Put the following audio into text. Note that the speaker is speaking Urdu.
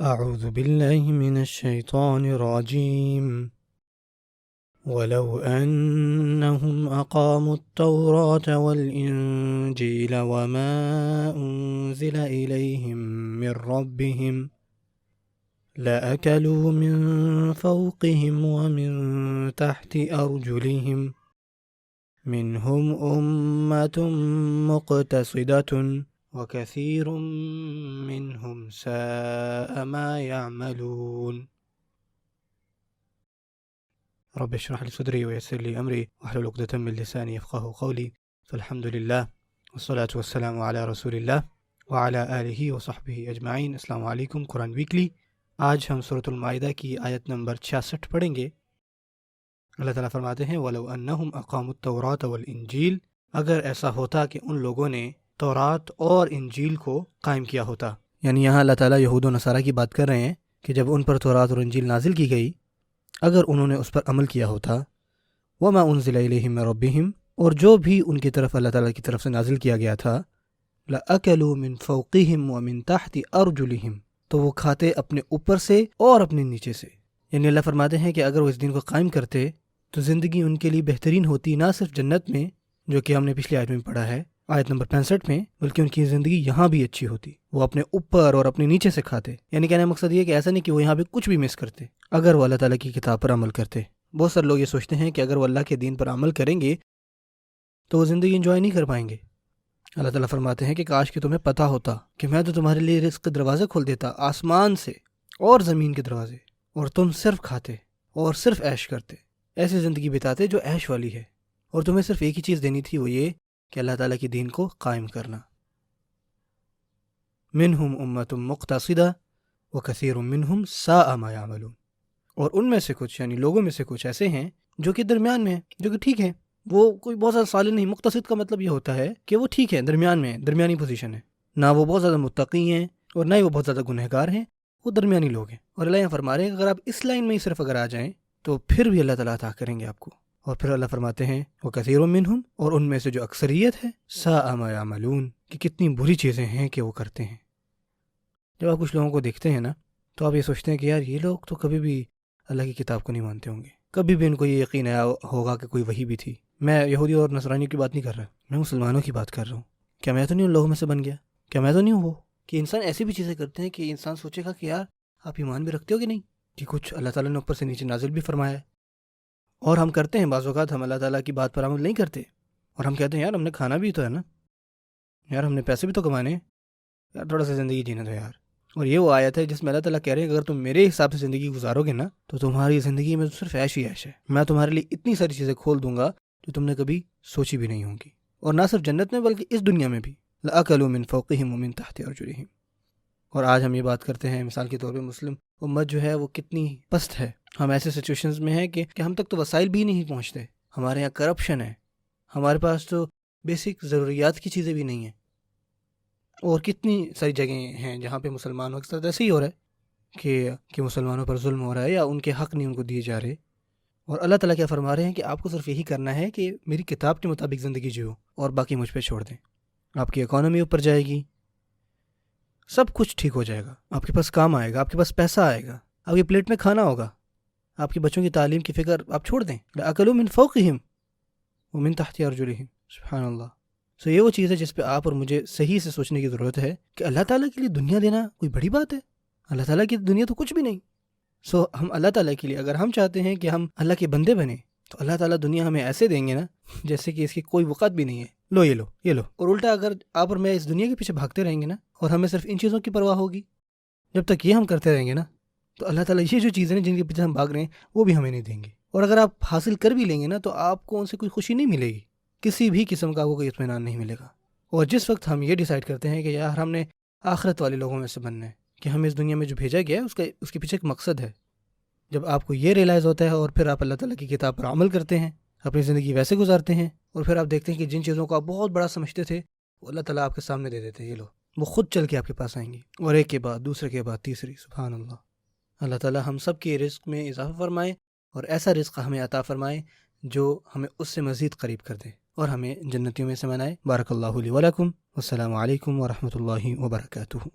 أعوذ بالله من الشيطان الرجيم ولو أنهم أقاموا التوراة والإنجيل وما أنزل إليهم من ربهم لأكلوا من فوقهم ومن تحت أرجلهم منهم أمة مقتصدة وكثير منهم ساء ما يعملون رب اشرح لي صدري ويسر لي أمري واحلل عقدة من لساني يفقهوا قولي فالحمد لله والصلاة والسلام على رسول الله وعلى آلہ وصحبہ اجمعین۔ السلام علیکم۔ قرآن ویکلی، آج ہم سورۃ المائدہ کی آیت نمبر 66 پڑھیں گے۔ اللہ تعالیٰ فرماتے ہیں وَلَوْ أَنَّهُمْ أَقَامُوا التَّوْرَاةَ وَالْإِنْجِيلَ، اگر ایسا ہوتا کہ ان لوگوں نے تورات اور انجیل کو قائم کیا ہوتا، یعنی یہاں اللہ تعالیٰ یہود و نصارہ کی بات کر رہے ہیں کہ جب ان پر تورات اور انجیل نازل کی گئی، اگر انہوں نے اس پر عمل کیا ہوتا، وَمَا أُنزِلَ إِلَيْهِم مِّن رَّبِّهِمْ، اور جو بھی ان کی طرف اللہ تعالیٰ کی طرف سے نازل کیا گیا تھا، لَأَكَلُوا مِن فَوْقِهِمْ وَمِن تَحْتِ أَرْجُلِهِمْ، تو وہ کھاتے اپنے اوپر سے اور اپنے نیچے سے۔ یعنی اللہ فرماتے ہیں کہ اگر وہ اس دین کو قائم کرتے تو زندگی ان کے لیے بہترین ہوتی، نہ صرف جنت میں جو کہ ہم نے پچھلی آیت میں پڑھا ہے، آیت نمبر 65 میں، بلکہ ان کی زندگی یہاں بھی اچھی ہوتی، وہ اپنے اوپر اور اپنے نیچے سے کھاتے۔ یعنی کہنے کا مقصد یہ کہ ایسا نہیں کہ وہ یہاں پہ کچھ بھی مس کرتے اگر وہ اللہ تعالیٰ کی کتاب پر عمل کرتے۔ بہت سارے لوگ یہ سوچتے ہیں کہ اگر وہ اللہ کے دین پر عمل کریں گے تو وہ زندگی انجوائے نہیں کر پائیں گے۔ اللہ تعالیٰ فرماتے ہیں کہ کاش کہ تمہیں پتہ ہوتا کہ میں تو تمہارے لیے رزق کے دروازے کھول دیتا، آسمان سے اور زمین کے دروازے، اور تم صرف کھاتے اور صرف عیش کرتے، ایسی زندگی بتاتے جو عیش والی ہے، اور تمہیں صرف ایک ہی چیز دینی تھی، وہ یہ کہ اللہ تعالیٰ کی دین کو قائم کرنا۔ منہم امۃ مقتصدہ وکثیر منہم ساء ما یعملون، اور ان میں سے کچھ یعنی لوگوں میں سے کچھ ایسے ہیں جو کہ درمیان میں ہیں، جو کہ ٹھیک ہیں، وہ کوئی بہت زیادہ صالح نہیں۔ مقتصد کا مطلب یہ ہوتا ہے کہ وہ ٹھیک ہے، درمیان میں ہے، درمیانی پوزیشن ہے، نہ وہ بہت زیادہ متقی ہیں اور نہ ہی وہ بہت زیادہ گنہگار ہیں، وہ درمیانی لوگ ہیں۔ اور اللہ یہاں فرما رہے ہیں کہ اگر آپ اس لائن میں ہی صرف اگر آ جائیں تو پھر بھی اللہ تعالیٰ عطا کریں گے آپ کو۔ اور پھر اللہ فرماتے ہیں وَكَثِيرٌ مِّنْهُمْ، اور ان میں سے جو اکثریت ہے، سَاءَ مَا يَعْمَلُونَ، کہ کتنی بری چیزیں ہیں کہ وہ کرتے ہیں۔ جب آپ کچھ لوگوں کو دیکھتے ہیں نا تو آپ یہ سوچتے ہیں کہ یار یہ لوگ تو کبھی بھی اللہ کی کتاب کو نہیں مانتے ہوں گے، کبھی بھی ان کو یہ یقین آیا ہوگا کہ کوئی وحی بھی تھی۔ میں یہودی اور نصرانیوں کی بات نہیں کر رہا، میں مسلمانوں کی بات کر رہا ہوں۔ کیا میں تو نہیں ان لوگوں میں سے بن گیا؟ کیا میں تو نہیں ہوں وہ کہ انسان ایسی بھی چیزیں کرتے ہیں کہ انسان سوچے گا کہ یار آپ ایمان بھی رکھتے ہو کہ نہیں، کہ کچھ اللہ تعالیٰ نے اوپر سے نیچے نازل بھی فرمایا ہے، اور ہم کرتے ہیں۔ بعض اوقات ہم اللہ تعالیٰ کی بات پر عمل نہیں کرتے، اور ہم کہتے ہیں یار ہم نے کھانا بھی تو ہے نا، یار ہم نے پیسے بھی تو کمانے ہیں، یار تھوڑا سا زندگی جینے دو یار۔ اور یہ وہ آیت ہے جس میں اللہ تعالیٰ کہہ رہے ہیں کہ اگر تم میرے حساب سے زندگی گزارو گے نا تو تمہاری زندگی میں صرف عیش ہی عیش ہے، میں تمہارے لیے اتنی ساری چیزیں کھول دوں گا جو تم نے کبھی سوچی بھی نہیں ہوں گی، اور نہ صرف جنت میں بلکہ اس دنیا میں بھی۔ لَأَكَلُوا مِن فَوْقِهِمْ وَمِن تَحْتِ أَرْجُلِهِمْ۔ اور آج ہم یہ بات کرتے ہیں، مثال کے طور پہ مسلم امت جو ہے وہ کتنی پست ہے۔ ہم ایسے سچویشنز میں ہیں کہ ہم تک تو وسائل بھی نہیں پہنچتے، ہمارے یہاں کرپشن ہے، ہمارے پاس تو بیسک ضروریات کی چیزیں بھی نہیں ہیں، اور کتنی ساری جگہیں ہیں جہاں پہ مسلمانوں کے ساتھ ایسے ہی ہو رہا ہے کہ مسلمانوں پر ظلم ہو رہا ہے یا ان کے حق نہیں ان کو دیے جا رہے۔ اور اللہ تعالیٰ کیا فرما رہے ہیں کہ آپ کو صرف یہی کرنا ہے کہ میری کتاب کے مطابق زندگی جیو، اور باقی مجھ پہ چھوڑ دیں۔ آپ کی اکانومی اوپر جائے گی، سب کچھ ٹھیک ہو جائے گا، آپ کے پاس کام آئے گا، آپ کے پاس پیسہ آئے گا، آپ کی پلیٹ میں کھانا ہوگا، آپ کے بچوں کی تعلیم کی فکر آپ چھوڑ دیں۔ لَأَكَلُوا مِن فَوْقِهِمْ وَمِن تَحْتِ أَرْجُلِهِمْ۔ سبحان اللہ۔ یہ وہ چیز ہے جس پہ آپ اور مجھے صحیح سے سوچنے کی ضرورت ہے کہ اللہ تعالیٰ کے لیے دنیا دینا کوئی بڑی بات ہے؟ اللہ تعالیٰ کی دنیا تو کچھ بھی نہیں۔ ہم اللہ تعالیٰ کے لیے اگر ہم چاہتے ہیں کہ ہم اللہ کے بندے بنیں تو اللہ تعالیٰ دنیا ہمیں ایسے دیں گے نا جیسے کہ اس کی کوئی وقت بھی نہیں ہے، لو یہ لو یہ لو۔ اور الٹا اگر آپ اور میں اس دنیا کے پیچھے بھاگتے رہیں گے نا اور ہمیں صرف ان چیزوں کی پرواہ ہوگی، جب تک یہ ہم کرتے رہیں گے نا تو اللہ تعالیٰ یہ جو چیزیں ہیں جن کے پیچھے ہم بھاگ رہے ہیں وہ بھی ہمیں نہیں دیں گے۔ اور اگر آپ حاصل کر بھی لیں گے نا تو آپ کو ان سے کوئی خوشی نہیں ملے گی، کسی بھی قسم کا کوئی اطمینان نہیں ملے گا۔ اور جس وقت ہم یہ ڈیسائیڈ کرتے ہیں کہ یار ہم نے آخرت والے لوگوں میں سے بننا ہے، کہ ہمیں اس دنیا میں جو بھیجا گیا ہے اس کے پیچھے ایک مقصد ہے، جب آپ کو یہ ریئلائز ہوتا ہے اور پھر آپ اللہ تعالیٰ کی کتاب پر عمل کرتے ہیں، اپنی زندگی ویسے گزارتے ہیں، اور پھر آپ دیکھتے ہیں کہ جن چیزوں کو آپ بہت بڑا سمجھتے تھے وہ اللہ تعالیٰ آپ کے سامنے دے دیتے ہیں، یہ لو، وہ خود چل کے آپ کے پاس آئیں گی، اور ایک کے بعد دوسرے کے بعد تیسری۔ سبحان اللہ۔ اللہ تعالیٰ ہم سب کے رزق میں اضافہ فرمائے اور ایسا رزق ہمیں عطا فرمائے جو ہمیں اس سے مزید قریب کر دے اور ہمیں جنتیوں میں سے بنائے۔ بارک اللہ لی ولکم، والسلام علیکم ورحمۃ اللہ وبرکاتہ۔